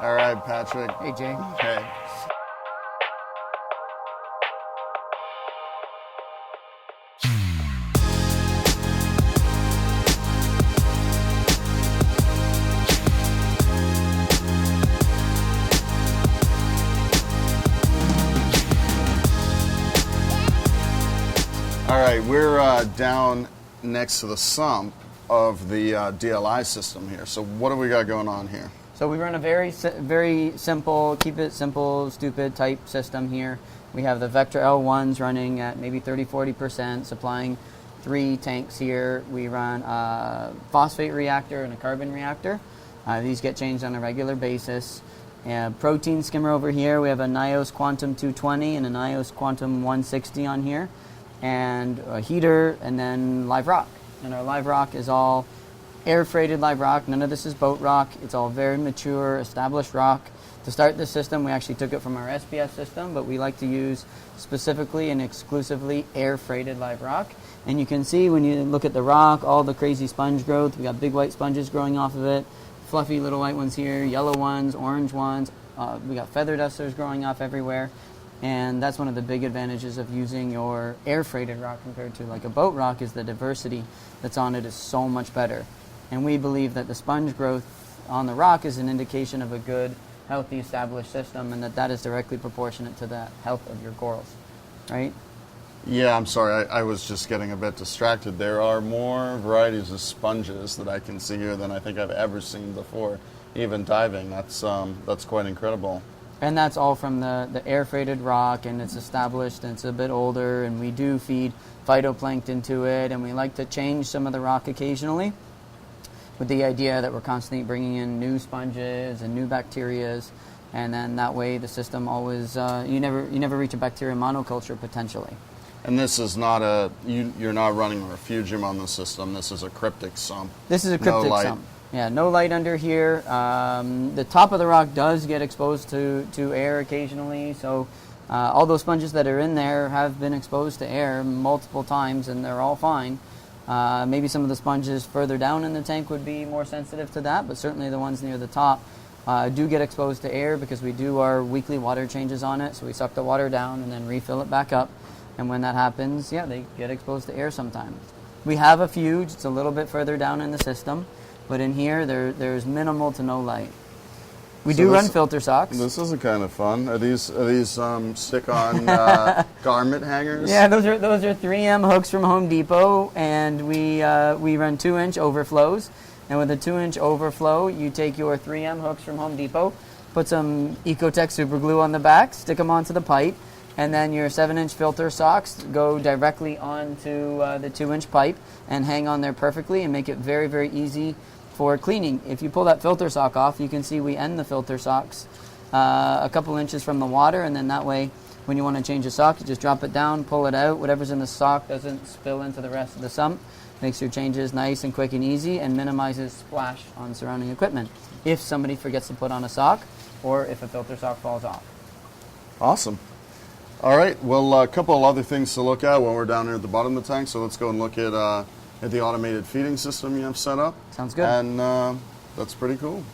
All right, Patrick. Hey, Jay. Hey. All right, we're down next to the sump of the DLI system here. So what do we got going on here? So we run a very simple, keep it simple, stupid type system here. We have the Vector L1s running at maybe 30-40%, supplying 3 tanks here. We run a phosphate reactor and a carbon reactor. These get changed on a regular basis. Protein skimmer over here, we have a Nios Quantum 220 and a Nios Quantum 160 on here. And a heater, and then live rock. And our live rock is all air-freighted live rock. None of this is boat rock. It's all very mature, established rock. To start this system, we actually took it from our SPS system, but we like to use specifically and exclusively air-freighted live rock. And you can see when you look at the rock, all the crazy sponge growth. We got big white sponges growing off of it, fluffy little white ones here, yellow ones, orange ones. We got feather dusters growing off everywhere. And that's one of the big advantages of using your air-freighted rock compared to like a boat rock, is the diversity that's on it is so much better. And we believe that the sponge growth on the rock is an indication of a good, healthy, established system, and that is directly proportionate to the health of your corals, right? Yeah, I'm sorry, I was just getting a bit distracted. There are more varieties of sponges that I can see here than I think I've ever seen before, even diving. That's quite incredible. And that's all from the air-freighted rock, and it's established, and it's a bit older, and we do feed phytoplankton to it, and we like to change some of the rock occasionally with the idea that we're constantly bringing in new sponges and new bacterias, and then that way the system always, you never reach a bacteria monoculture potentially. And this is not you're not running a refugium on the system. This is a cryptic sump. This is a cryptic sump. Yeah, no light under here. The top of the rock does get exposed to air occasionally, so all those sponges that are in there have been exposed to air multiple times, and they're all fine. Maybe some of the sponges further down in the tank would be more sensitive to that, but certainly the ones near the top do get exposed to air because we do our weekly water changes on it, so we suck the water down and then refill it back up. And when that happens, yeah, they get exposed to air sometimes. We have a few, it's a little bit further down in the system. But in here, there's minimal to no light. We do run filter socks. This isn't kind of fun. Are these stick-on garment hangers? Yeah, those are 3M hooks from Home Depot, and we run 2-inch overflows. And with a 2-inch overflow, you take your 3M hooks from Home Depot, put some EcoTech super glue on the back, stick them onto the pipe, and then your 7-inch filter socks go directly onto the 2-inch pipe and hang on there perfectly and make it very, very easy for cleaning. If you pull that filter sock off, you can see we end the filter socks a couple inches from the water, and then that way when you want to change a sock, you just drop it down, pull it out. Whatever's in the sock doesn't spill into the rest of the sump. Makes your changes nice and quick and easy, and minimizes splash on surrounding equipment if somebody forgets to put on a sock or if a filter sock falls off. Awesome. All right, well, a couple of other things to look at when we're down here at the bottom of the tank, so let's go and look at the automated feeding system you have set up. Sounds good. And that's pretty cool.